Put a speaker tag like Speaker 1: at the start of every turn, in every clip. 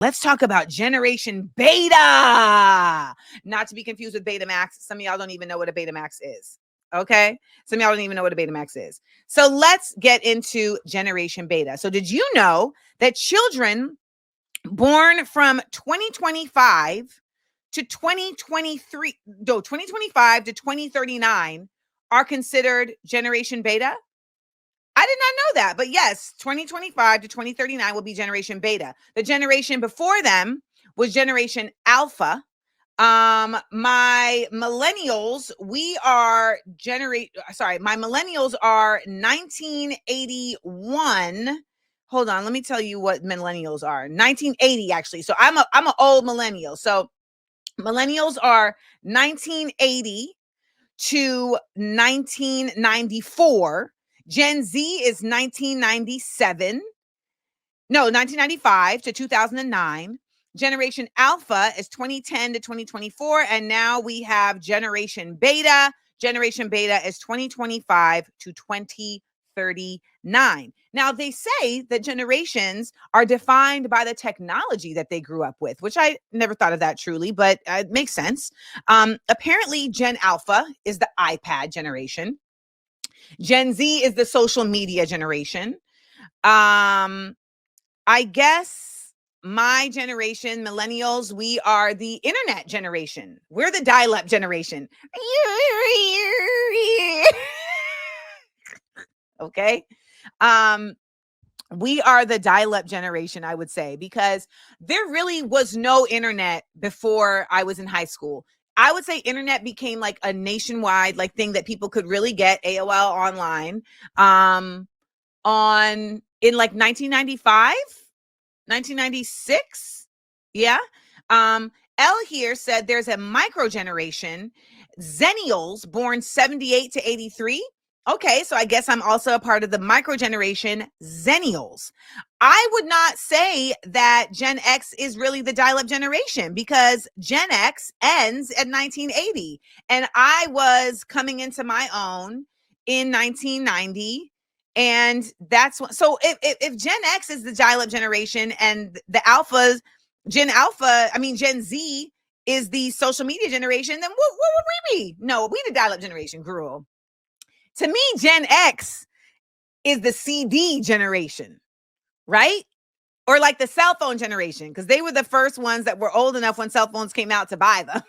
Speaker 1: Let's talk about Generation Beta. Not to be confused with Betamax. Some of y'all don't even know what a Betamax is. Okay. Some of y'all don't even know what a Betamax is. So let's get into Generation Beta. So did you know that children born from 2025 to 2023, no, 2025 to 2039 are considered Generation Beta? I did not know that, but yes, 2025 to 2039 will be Generation Beta. The generation before them was Generation Alpha. My millennials, my millennials are 1981. Hold on, let me tell you what millennials are. 1980 actually. So I'm an old millennial. So millennials are 1980 to 1994. Gen Z is 1995 to 2009. Generation Alpha is 2010 to 2024. And now we have Generation Beta. Generation Beta is 2025 to 2039. Now, they say that generations are defined by the technology that they grew up with, which I never thought of that truly, but it makes sense. Apparently, Gen Alpha is the iPad generation. Gen Z is the social media generation. I guess my generation, millennials, we are the internet generation. We're the dial-up generation. Okay. We are the dial-up generation, I would say, because there really was no internet before I was in high school. I would say internet became like a nationwide like thing that people could really get AOL online in like 1995, 1996. Yeah. L here said there's a micro generation, Zennials born 78 to 83. Okay, so I guess I'm also a part of the micro generation, Zennials. I would not say that Gen X is really the dial-up generation because Gen X ends at 1980. And I was coming into my own in 1990. And that's what, so if Gen X is the dial-up generation and the alphas, Gen Z is the social media generation, then what would we be? No, we the dial-up generation, girl. To me, Gen X is the CD generation, right? Or like the cell phone generation, because they were the first ones that were old enough when cell phones came out to buy them.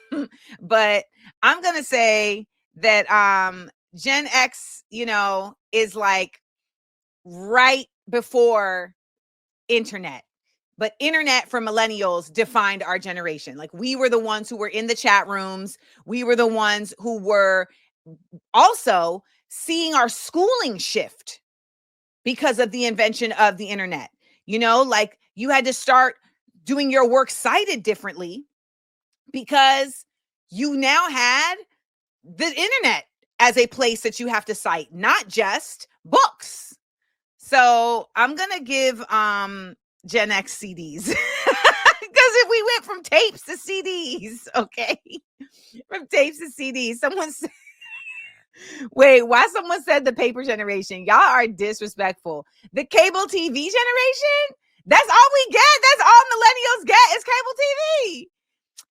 Speaker 1: But I'm going to say that Gen X, is like right before internet. But internet for millennials defined our generation. Like we were the ones who were in the chat rooms. We were the ones who were also seeing our schooling shift because of the invention of the internet. Like you had to start doing your work cited differently because you now had the internet as a place that you have to cite, not just books. So I'm going to give Gen X CDs because if we went from tapes to CDs, okay, from tapes to CDs, wait, why someone said the paper generation? Y'all are disrespectful. The cable TV generation? That's all we get. That's all millennials get is cable TV.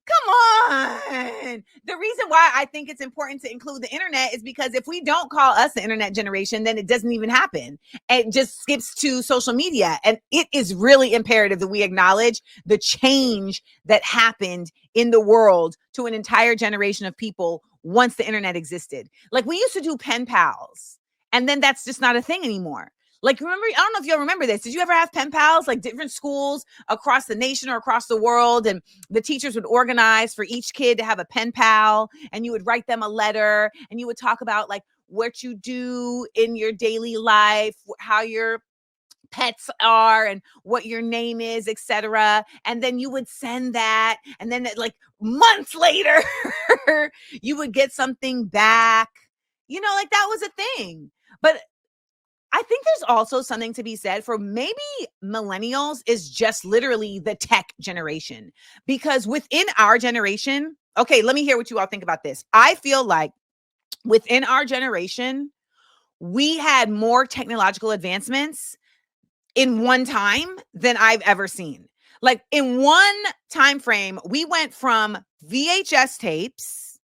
Speaker 1: Come on. The reason why I think it's important to include the internet is because if we don't call us the internet generation, then it doesn't even happen. It just skips to social media. And it is really imperative that we acknowledge the change that happened in the world to an entire generation of people once the internet existed. Like we used to do pen pals, and then that's just not a thing anymore. Like, remember, I don't know if you'll remember this. Did you ever have pen pals, like different schools across the nation or across the world? And the teachers would organize for each kid to have a pen pal, and you would write them a letter, and you would talk about like what you do in your daily life, how your pets are and what your name is, etc. And then you would send that. And then like months later, you would get something back, like that was a thing. But I think there's also something to be said for maybe millennials is just literally the tech generation, because within our generation, okay, let me hear what you all think about this. I feel like within our generation, we had more technological advancements in one time than I've ever seen. Like in one time frame, we went from VHS tapes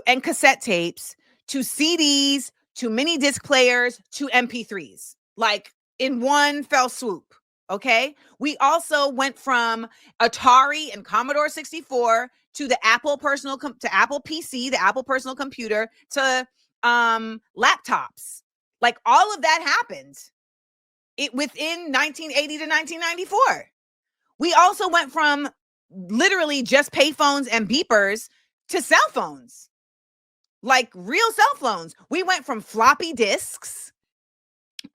Speaker 1: and cassette tapes to CDs to mini disc players to MP3s, like in one fell swoop. Okay. We also went from Atari and Commodore 64 to the Apple to Apple PC, the Apple personal computer, to laptops. Like all of that happened within 1980 to 1994. We also went from literally just payphones and beepers to cell phones, like real cell phones. We went from floppy disks.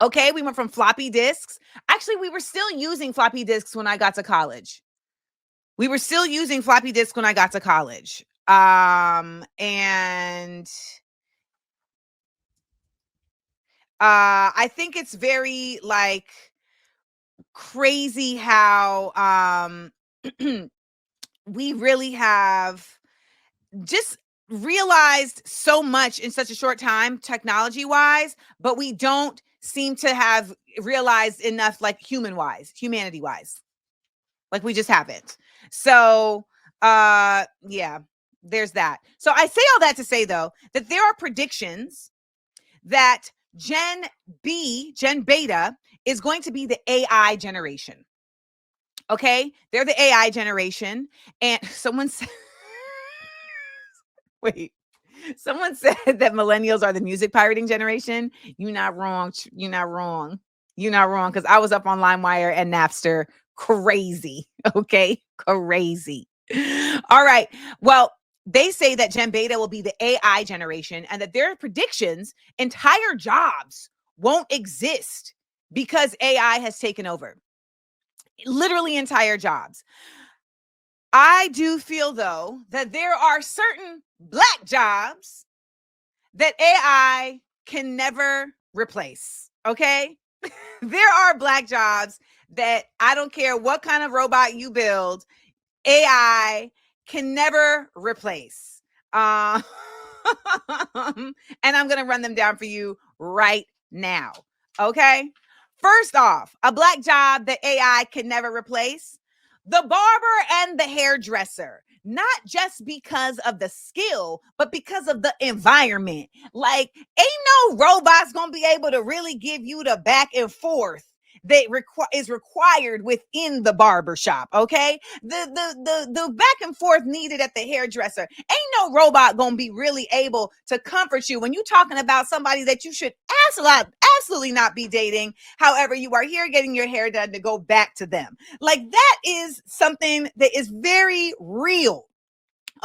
Speaker 1: Okay, we went from floppy disks. Actually, we were still using floppy disks when I got to college. And I think it's very like crazy how we really have just realized so much in such a short time, technology wise, but we don't seem to have realized enough, like humanity wise. Like we just haven't. So, yeah, there's that. So I say all that to say, though, that there are predictions that Gen Beta, is going to be the AI generation. Okay, they're the AI generation, and someone said, wait. Someone said that millennials are the music pirating generation. You're not wrong. You're not wrong. You're not wrong. Because I was up on LimeWire and Napster. Crazy. Okay. Crazy. All right. Well, they say that Gen Beta will be the AI generation and that their predictions, entire jobs won't exist because AI has taken over. Literally entire jobs. I do feel, though, that there are certain Black jobs that AI can never replace. Okay. There are Black jobs that I don't care what kind of robot you build, AI can never replace. And I'm going to run them down for you right now. Okay. First off, a Black job that AI can never replace: the barber and the hairdresser. Not just because of the skill, but because of the environment. Like, ain't no robots gonna be able to really give you the back and forth that is required within the barber shop. Okay, the back and forth needed at the hairdresser. Ain't no robot gonna be really able to comfort you when you're talking about somebody that you should absolutely not be dating. However, you are here getting your hair done to go back to them. Like, that is something that is very real.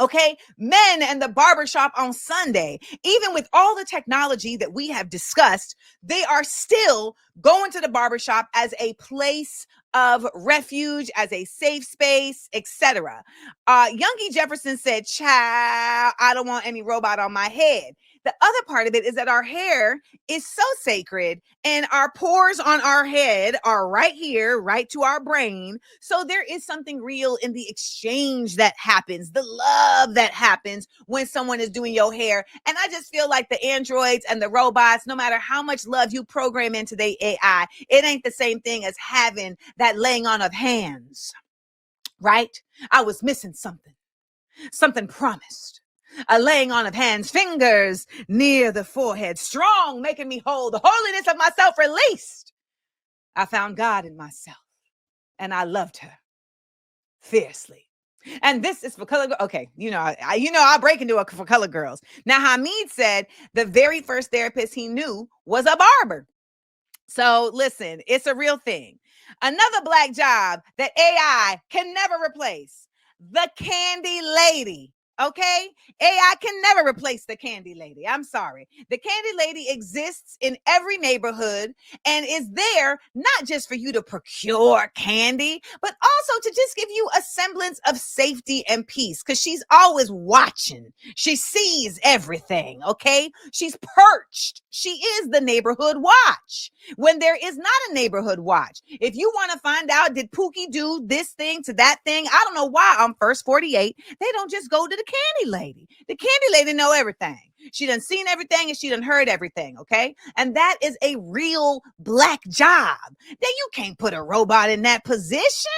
Speaker 1: Okay, men and the barbershop on Sunday, even with all the technology that we have discussed, they are still going to the barbershop as a place of refuge, as a safe space, etc. Youngie Jefferson said, "Child, I don't want any robot on my head." The other part of it is that our hair is so sacred and our pores on our head are right here, right to our brain. So there is something real in the exchange that happens, the love that happens when someone is doing your hair. And I just feel like the androids and the robots, no matter how much love you program into the AI, it ain't the same thing as having that laying on of hands, right? I was missing something promised. A laying on of hands, fingers near the forehead, strong, making me whole, the holiness of myself released. I found God in myself, and I loved her fiercely. And this is for color. Okay, I break into it for color girls. Now, Hamid said the very first therapist he knew was a barber. So listen, it's a real thing. Another Black job that AI can never replace: the candy lady. Okay, AI can never replace the candy lady. I'm sorry. The candy lady exists in every neighborhood and is there not just for you to procure candy, but also to just give you a semblance of safety and peace, because she's always watching. She sees everything. Okay, she's perched. She is the neighborhood watch when there is not a neighborhood watch. If you want to find out, did Pookie do this thing to that thing? I don't know why on First 48 they don't just go to the candy lady. The candy lady know everything. She done seen everything and she done heard everything, okay? And that is a real Black job. Then you can't put a robot in that position.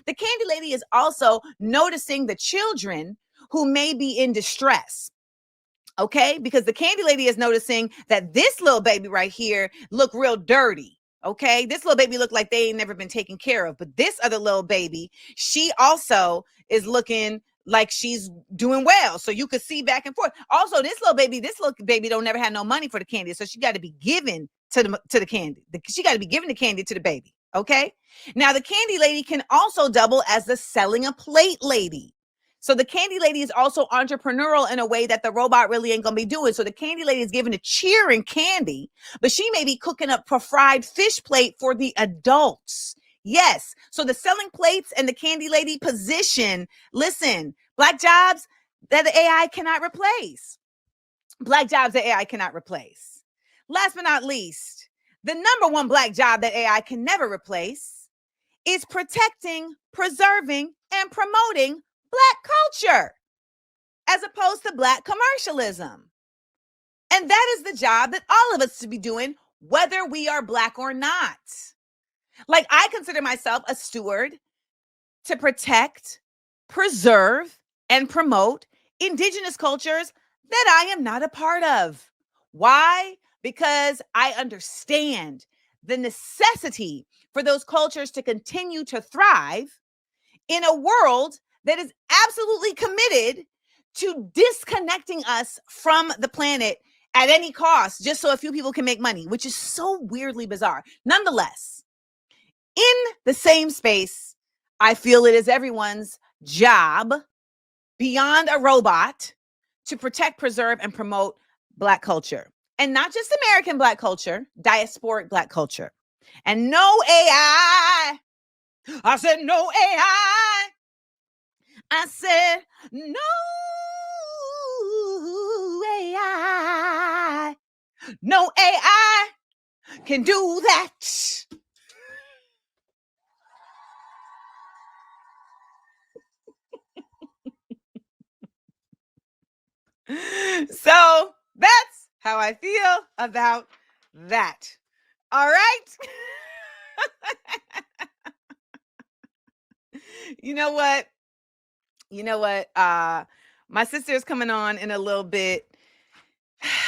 Speaker 1: The candy lady is also noticing the children who may be in distress. Okay, because the candy lady is noticing that this little baby right here look real dirty. Okay, this little baby look like they ain't never been taken care of. But this other little baby, she also is looking like she's doing well. So you could see back and forth. Also, this little baby don't never have no money for the candy. So she got to be given to the candy. She got to be giving the candy to the baby. Okay. Now the candy lady can also double as the selling a plate lady. So the candy lady is also entrepreneurial in a way that the robot really ain't gonna be doing. So the candy lady is giving a cheer and candy, but she may be cooking up a fried fish plate for the adults. Yes. So the selling plates and the candy lady position, listen, Black jobs that the AI cannot replace. Black jobs that AI cannot replace. Last but not least, the number one Black job that AI can never replace is protecting, preserving, and promoting Black culture, as opposed to Black commercialism. And that is the job that all of us should be doing, whether we are Black or not. Like, I consider myself a steward to protect, preserve, and promote indigenous cultures that I am not a part of. Why? Because I understand the necessity for those cultures to continue to thrive in a world that is absolutely committed to disconnecting us from the planet at any cost, just so a few people can make money, which is so weirdly bizarre. Nonetheless, in the same space, I feel it is everyone's job, beyond a robot, to protect, preserve, and promote Black culture. And not just American Black culture, diasporic Black culture. And no AI. I said no AI. I said, no AI. No AI can do that. So that's how I feel about that. All right. You know what? My sister is coming on in a little bit.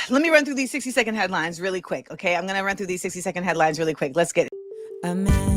Speaker 1: Let me run through these 60-second headlines really quick. Okay. I'm going to run through these 60-second headlines really quick. Let's get it.